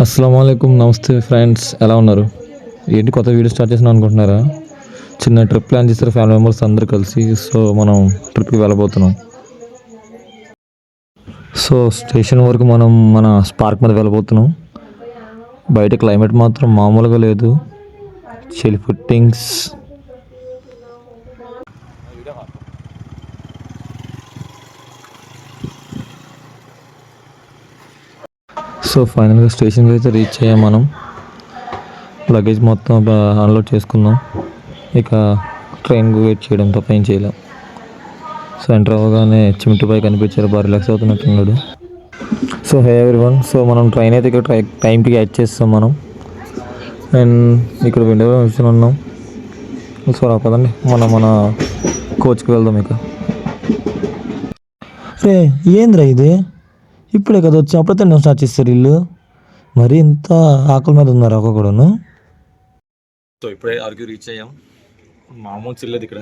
అస్సలాముఅలైకుం, నమస్తే ఫ్రెండ్స్, ఎలా ఉన్నారు? ఏంటి కొత్త వీడియో స్టార్ట్ చేసిన అనుకుంటున్నారా? చిన్న ట్రిప్ ప్లాన్ చేస్తారు ఫ్యామిలీ మెంబర్స్ అందరూ కలిసి. సో మనం ట్రిప్కి వెళ్ళబోతున్నాం. సో స్టేషన్ వరకు మనం మన స్పార్క్ మీద వెళ్ళబోతున్నాం. బయట క్లైమేట్ మాత్రం మామూలుగా లేదు, చిల్ ఫుట్టింగ్స్. సో ఫైనల్గా స్టేషన్కి అయితే రీచ్ అయ్యాం. మనం లగేజ్ మొత్తం అన్లోడ్ చేసుకున్నాం. ఇక ట్రైన్కి వెయిట్ చేయడం తప్ప ఏం చేయలేం. సో ఎంటర్ అవ్వగానే చిమిటిపై కనిపించారు, బాగా రిలాక్స్ అవుతున్నట్టున్నాడు. సో హే ఎవ్రీవన్, సో మనం ట్రైన్ అయితే ఇక్కడ టైంకి యాడ్ చేస్తాం మనం. అండ్ ఇక్కడ విండోలో కూర్చొని ఉన్నాం. సో పదండి మన కోచ్కి వెళ్దాం. ఇక రే ఏంద్రా ఇది, ఇప్పుడే కదా వచ్చి అప్పుడే తినడం స్టార్ట్ చేస్తారు వీళ్ళు. మరి ఇంత ఆకలి మీద ఉన్నారు ఒక కూడాను. సో ఇప్పుడే అరకు రీచ్ అయ్యాం. మామూలు చిల్లది ఇక్కడ.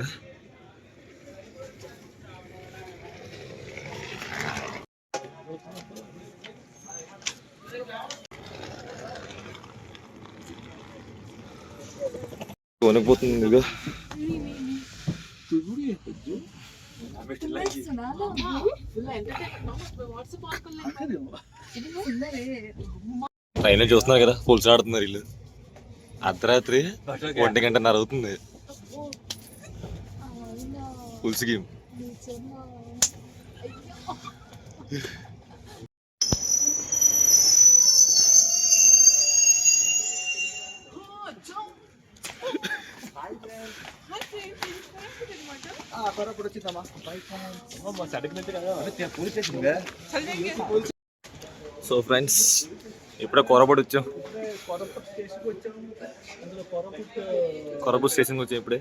కొనిపోతుంది ఇక. ట్రైన్ చూస్తున్నారు కదా, పులుసు ఆడుతున్నారు వీళ్ళు. అర్ధరాత్రి 1:30 అవుతుంది పులుసు గేమ్. సో ఫ్రెండ్స్, ఇప్పుడే కోరపుట్ వచ్చాం. కోరపుట్ స్టేషన్కి వచ్చాం ఇప్పుడే.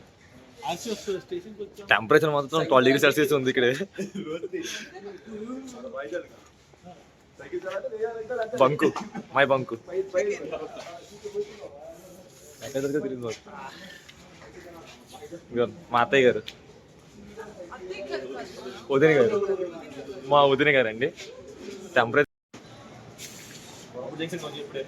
టెంపరేచర్ మొత్తం 12°C ఉంది ఇక్కడే. బంకు, మై బంకు తెలియదు. మా అత్తయ్య గారు, వదిన గారు, మా వదిన గారు అండి. టెంపరేచర్ ఇప్పుడే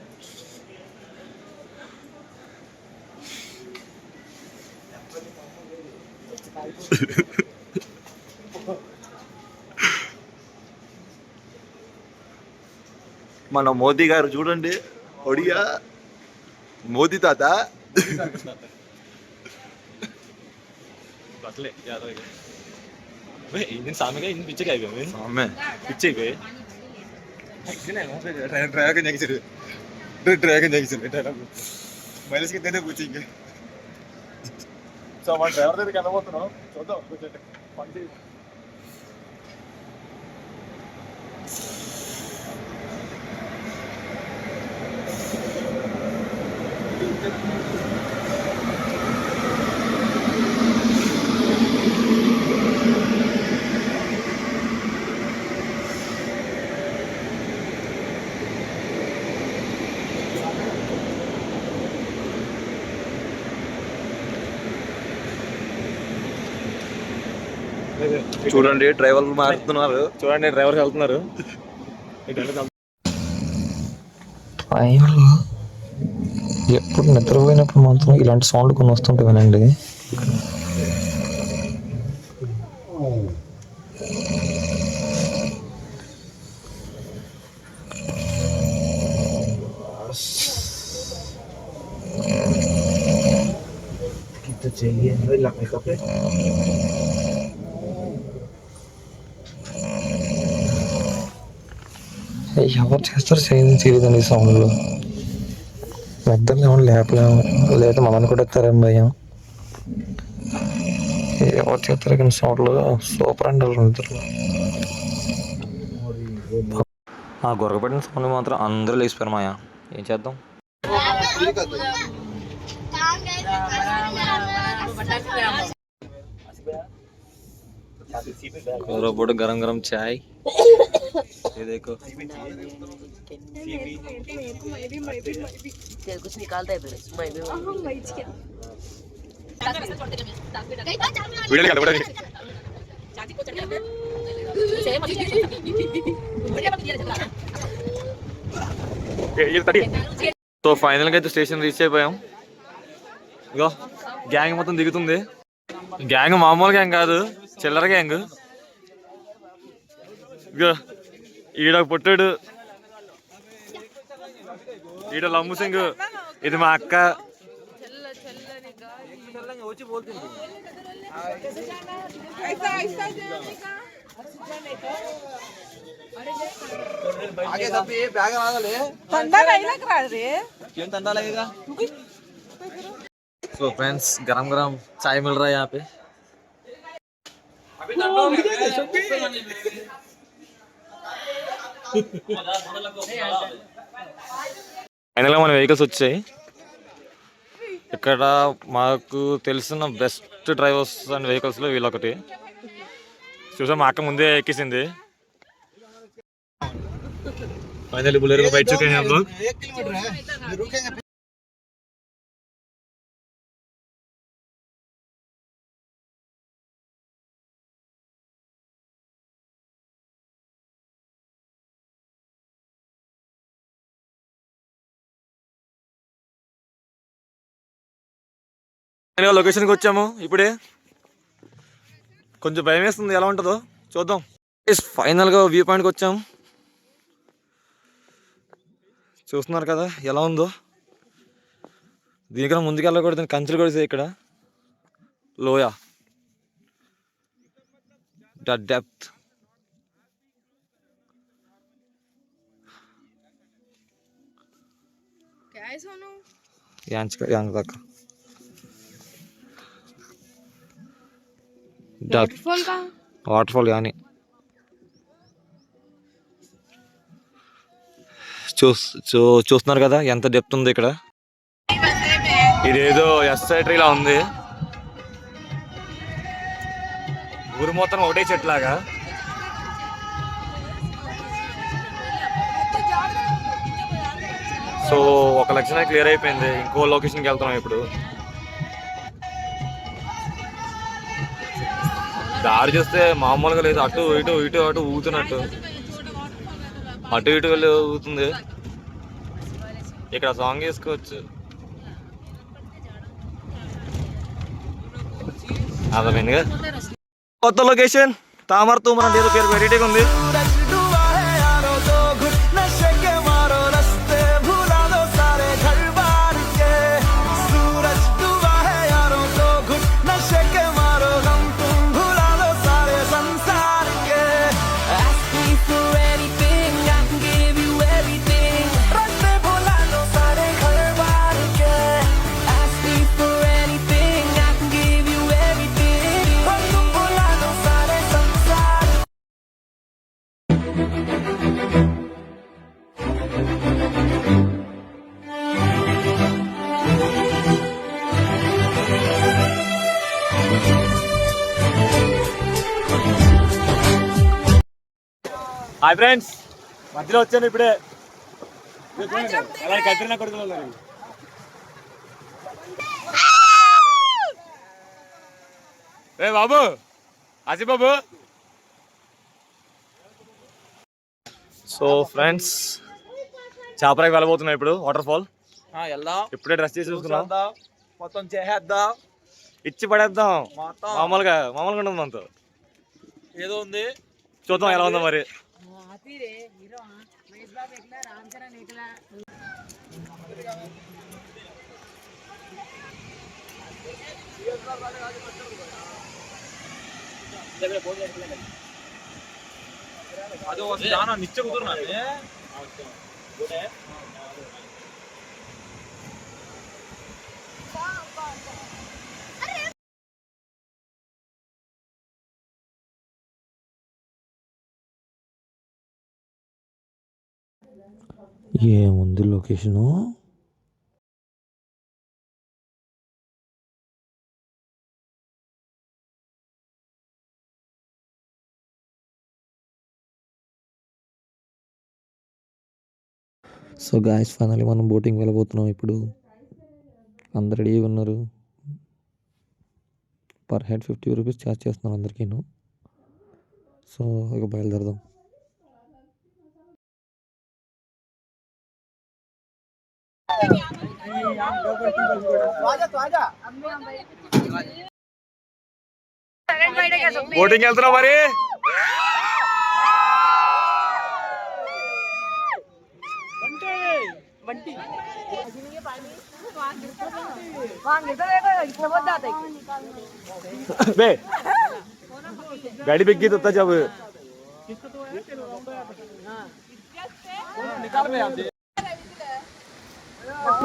మన మోదీ గారు చూడండి, ఒడియా మోదీ తాత. सामने का इन पीछे क्या है सामने पीछे पे ड्रैगन जाके ड्रैगन जाके మైలేజ్ कितने पूछेंगे. సో మన డ్రైవర్ దగ్గరికి వెళ్ళబోతున్నాం. చూద్దాం పని చేయి. చూడండి డ్రైవర్లు మారుతున్నారు, చూడండి డ్రైవర్కి వెళ్తున్నారు. ఎప్పుడు నిద్రపోయినప్పుడు మాత్రం ఇలాంటి సౌండ్ కొన్ని వస్తుంటాయి వినండి. ఎవరు చేస్తారు చేయలేదండి ఈ సౌండ్లో. నిద్రలు ఏమన్నా లేపలేము, లేదా మమ్మల్ని కూడా ఎత్తారేం భయం. ఎవరు చేస్తారు కానీ సౌండ్లో సూపర్ అండి నిద్రలో. ఆ గొరగబడిన సౌండ్ మాత్రం అందరూ లేచిపోయారు. మాయా ఏం చేద్దాం. रोबोट गरम गरम चाय, ये देखो कुछ निकालता है సో ఫైనల్గా అయితే స్టేషన్ రీచ్ అయిపోయాం. ఇగో గ్యాంగ్ మొత్తం దిగుతుంది. గ్యాంగ్ మామూలు గ్యాంగ్ కాదు, చిల్లర గ్యాంగ్. ఇగో ఈడ పొట్టాడు, ఈడ లమ్ము సింగ్, ఇది మా అక్క. సో ఫ్రెండ్స్ गरम गरम चाय मिल रहा है यहाँ पे. ఫైనల్గా మన వెహికల్స్ వచ్చాయి. ఇక్కడ మాకు తెలిసిన బెస్ట్ డ్రైవర్స్ అండ్ వెహికల్స్లో వీళ్ళొకటి. చూసా మా అక్క ముందే ఎక్కేసింది. फाइनली बुलेरो को बैठ चुके हैं हम लोग. లొకేషన్కి వచ్చాము ఇప్పుడే. కొంచెం భయం వేస్తుంది, ఎలా ఉంటుందో చూద్దాం. ఫైనల్గా వ్యూ పాయింట్కి వచ్చాం. చూస్తున్నారు కదా ఎలా ఉందో. దీనికన్నా ముందుకు వెళ్ళకూడదు, కంచెలు కొడితే ఇక్కడ లోయ ద డెప్త్. వాటర్ఫాల్ కానీ చూస్తున్నారు కదా ఎంత డెప్త్ ఉంది ఇక్కడ. ఇదేదో ఎస్ఐట్రీలా ఉంది. ఊరు మొత్తం ఒకటే చెట్లాగా. సో ఒక లక్షణ క్లియర్ అయిపోయింది. ఇంకో లొకేషన్కి వెళ్తున్నాం ఇప్పుడు. దారి చూస్తే మామూలుగా లేదు, అటు ఇటు ఇటు అటు ఊగుతున్నట్టు. అటు ఇటు వెళ్ళి ఊగుతుంది. ఇక్కడ సాంగ్ వేసుకోవచ్చు. అర్థమైందిగా. కొత్త లొకేషన్ తామర తూమర అంటే ఏదో పేరు వెరైటీగా ఉంది. హాయ్ ఫ్రెండ్స్, మధ్యలో వచ్చాను ఇప్పుడే. అలాగే కత్రినా కొడుకులు ఉన్నారు. ఏ బాబు, ఆసిఫ్ బాబు. సో ఫ్రెండ్స్ చాపరాకి వెళ్ళబోతున్నాం ఇప్పుడు. వాటర్ ఫాల్ ఇప్పుడే డ్రెస్ చేసి చూసుకున్నాం. మొత్తం చేసేద్దాం, ఇచ్చి పడేద్దాం. మామూలుగా ఉంటుంది మనతో. ఏదో ఉంది, చూద్దాం ఎలా ఉందో మరి. అది నిత్య కుదురున్నాను. ఏముంది లొకేషను. సో గాయస్ ఫైనల్లీ మనం బోటింగ్ వెళ్ళబోతున్నాం ఇప్పుడు. అందరు రెడీగా ఉన్నారు. పర్ హెడ్ 50 రూపీస్ ఛార్జ్ చేస్తున్నారు అందరికీ. సో ఇక బయలుదేరదాం. బోటింగ్ వెళ్తున్నావు మరి बे गाड़ी बिक गई तो तब जब निकाल में आप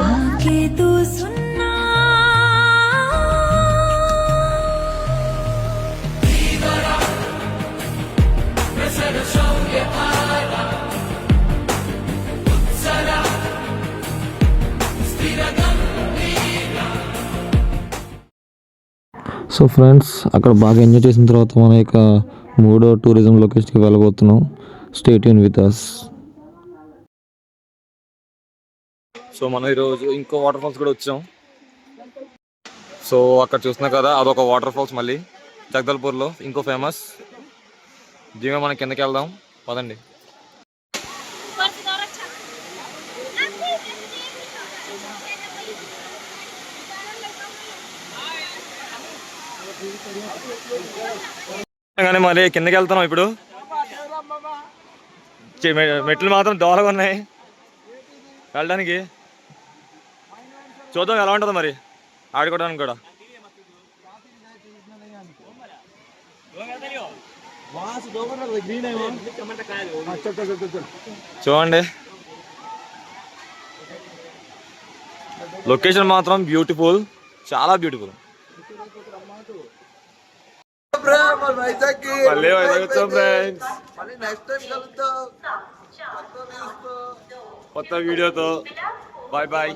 आके तू सुनना సో ఫ్రెండ్స్ అక్కడ బాగా ఎంజాయ్ చేసిన తర్వాత మనం ఇక మూడో టూరిజం లొకేషన్కి వెళ్ళబోతున్నాం. Stay tune with us. So మనం ఈరోజు ఇంకో వాటర్ ఫాల్స్ కూడా వచ్చాం. సో అక్కడ చూస్తున్నా కదా అదొక వాటర్ ఫాల్స్ మళ్ళీ జగదల్పూర్లో ఇంకో ఫేమస్. దీని మనం కిందకి వెళ్దాం పదండి. కానీ మరి కిందకి వెళ్తున్నాం ఇప్పుడు. మెట్లు మాత్రం దోరగా ఉన్నాయి వెళ్ళడానికి. చూద్దాం ఎలా ఉంటుందో మరి ఆడుకోవడానికి కూడా. చూడండి లొకేషన్ మాత్రం బ్యూటిఫుల్, చాలా బ్యూటిఫుల్. మళ్ళీ వైజాగ్ వచ్చాం ఫ్రెండ్స్. కొత్త వీడియోతో బాయ్ బాయ్.